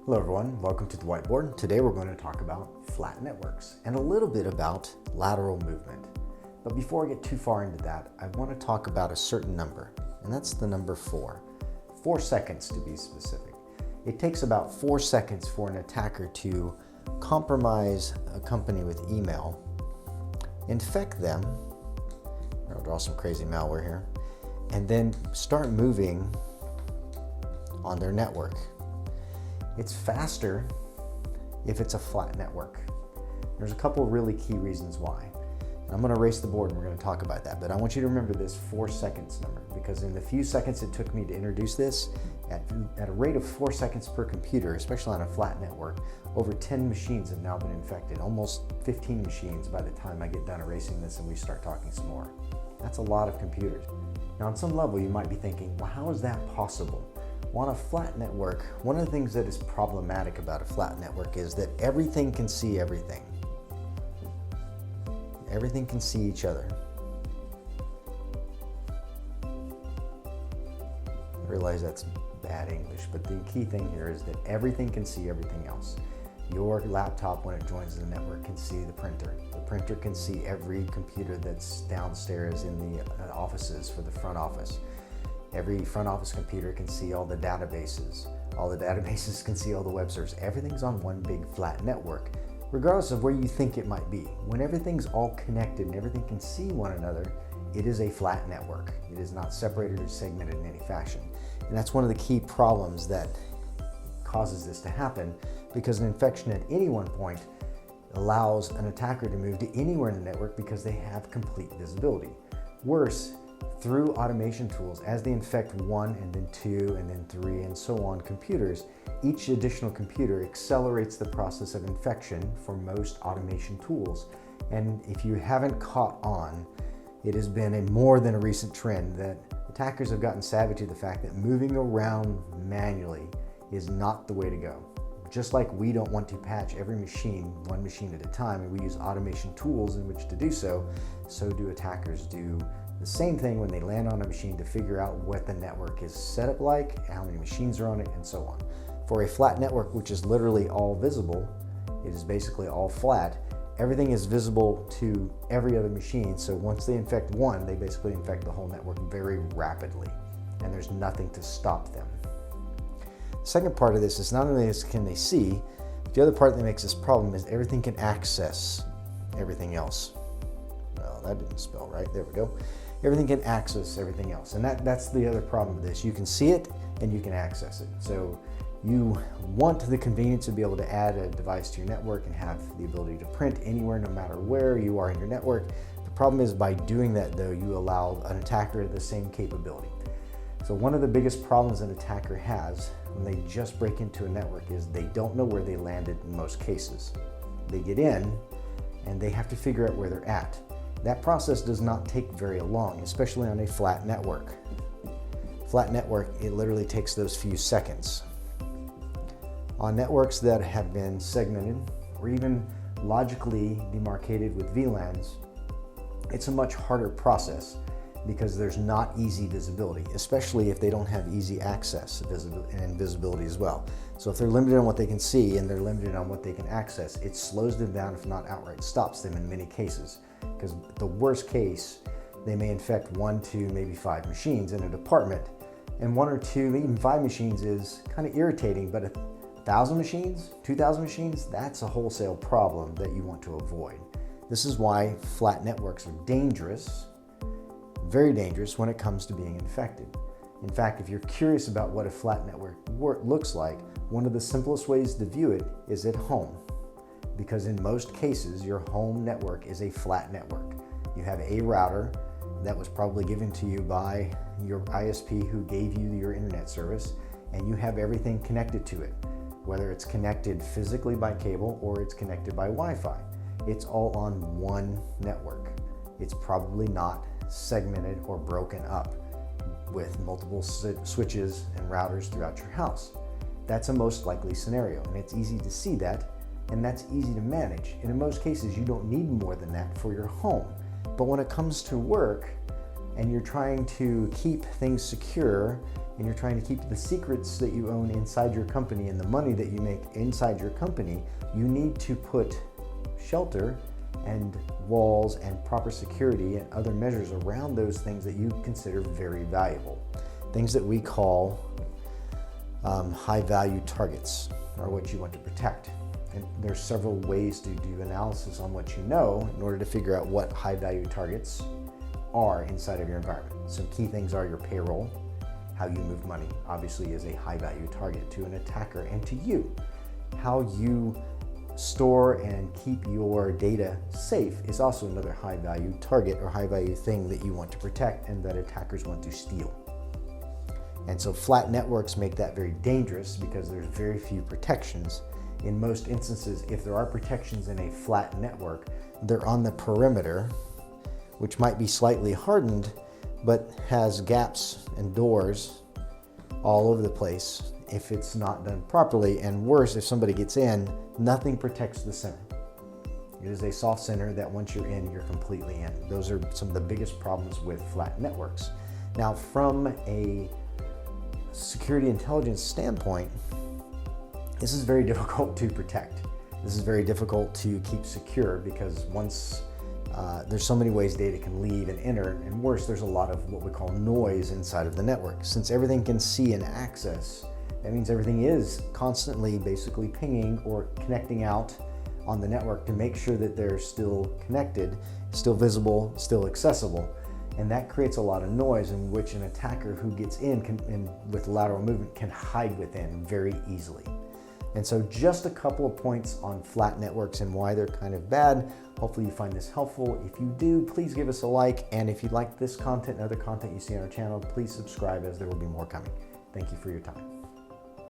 Hello everyone, welcome to the Whiteboard. Today we're going to talk about flat networks and a little bit about lateral movement. But before I get too far into that, I want to talk about a certain number, and that's the number 4. 4 seconds to be specific. It takes about 4 seconds for an attacker to compromise a company with email, infect them, I'll draw some crazy malware here, and then start moving on their network. It's faster if it's a flat network. There's a couple really key reasons why. And I'm going to erase the board and we're going to talk about that, but I want you to remember this 4 seconds number, because in the few seconds it took me to introduce this, at a rate of 4 seconds per computer, especially on a flat network, over 10 machines have now been infected, almost 15 machines by the time I get done erasing this and we start talking some more. That's a lot of computers. Now on some level you might be thinking, well, how is that possible? On a flat network, one of the things that is problematic about a flat network is that everything can see everything. Everything can see each other. I realize that's bad English, but the key thing here is that everything can see everything else. Your laptop, when it joins the network, can see the printer. The printer can see every computer that's downstairs in the offices for the front office. Every front office computer can see all the databases. All the databases can see all the web servers. Everything's on one big flat network, regardless of where you think it might be. When everything's all connected and everything can see one another, it is a flat network. It is not separated or segmented in any fashion. And that's one of the key problems that causes this to happen, because an infection at any one point allows an attacker to move to anywhere in the network because they have complete visibility. Worse, through automation tools, as they infect 1 and then 2 and then 3 and so on computers, each additional computer accelerates the process of infection for most automation tools. And if you haven't caught on, it has been a more than a recent trend that attackers have gotten savvy to the fact that moving around manually is not the way to go. Just like we don't want to patch every machine, one machine at a time, and we use automation tools in which to do so, so do attackers do the same thing when they land on a machine to figure out what the network is set up like, how many machines are on it, and so on. For a flat network, which is literally all visible, it is basically all flat, everything is visible to every other machine, so once they infect one, they basically infect the whole network very rapidly, and there's nothing to stop them. The second part of this is not only can they see, but the other part that makes this problem is everything can access everything else. Well, that didn't spell right, there we go. Everything can access everything else, and that's the other problem with this. You can see it and you can access it. So you want the convenience to be able to add a device to your network and have the ability to print anywhere, no matter where you are in your network. The problem is, by doing that though, you allow an attacker the same capability. So one of the biggest problems an attacker has when they just break into a network is they don't know where they landed in most cases. They get in and they have to figure out where they're at. That process does not take very long, especially on a flat network. Flat network, it literally takes those few seconds. On networks that have been segmented or even logically demarcated with VLANs, it's a much harder process because there's not easy visibility, especially if they don't have easy access and visibility as well. So if they're limited on what they can see and they're limited on what they can access, it slows them down, if not outright stops them in many cases. Because the worst case, they may infect 1, 2, maybe 5 machines in a department, and 1 or 2, even 5 machines is kind of irritating, but 1,000 machines, 2,000 machines, that's a wholesale problem that you want to avoid. This is why flat networks are dangerous, very dangerous when it comes to being infected. In fact, if you're curious about what a flat network looks like, one of the simplest ways to view it is at home. Because in most cases, your home network is a flat network. You have a router that was probably given to you by your ISP who gave you your internet service, and you have everything connected to it, whether it's connected physically by cable or it's connected by Wi-Fi. It's all on one network. It's probably not segmented or broken up with multiple switches and routers throughout your house. That's a most likely scenario, and it's easy to see that, and that's easy to manage. And in most cases, you don't need more than that for your home. But when it comes to work, and you're trying to keep things secure, and you're trying to keep the secrets that you own inside your company and the money that you make inside your company, you need to put shelter and walls and proper security and other measures around those things that you consider very valuable. Things that we call high value targets are what you want to protect. And there's several ways to do analysis on what you know in order to figure out what high value targets are inside of your environment. Some key things are your payroll, how you move money, obviously is a high value target to an attacker and to you. How you store and keep your data safe is also another high value target or high value thing that you want to protect and that attackers want to steal. And so flat networks make that very dangerous because there's very few protections. In most instances, if there are protections in a flat network, they're on the perimeter, which might be slightly hardened, but has gaps and doors all over the place if it's not done properly. And worse, if somebody gets in, nothing protects the center. It is a soft center that once you're in, you're completely in. Those are some of the biggest problems with flat networks. Now, from a security intelligence standpoint, this is very difficult to protect. This is very difficult to keep secure because once there's so many ways data can leave and enter, and worse, there's a lot of what we call noise inside of the network. Since everything can see and access, that means everything is constantly basically pinging or connecting out on the network to make sure that they're still connected, still visible, still accessible. And that creates a lot of noise in which an attacker who gets in with lateral movement can hide within very easily. And so just a couple of points on flat networks and why they're kind of bad. Hopefully you find this helpful. If you do, please give us a like. And if you like this content and other content you see on our channel, please subscribe as there will be more coming. Thank you for your time.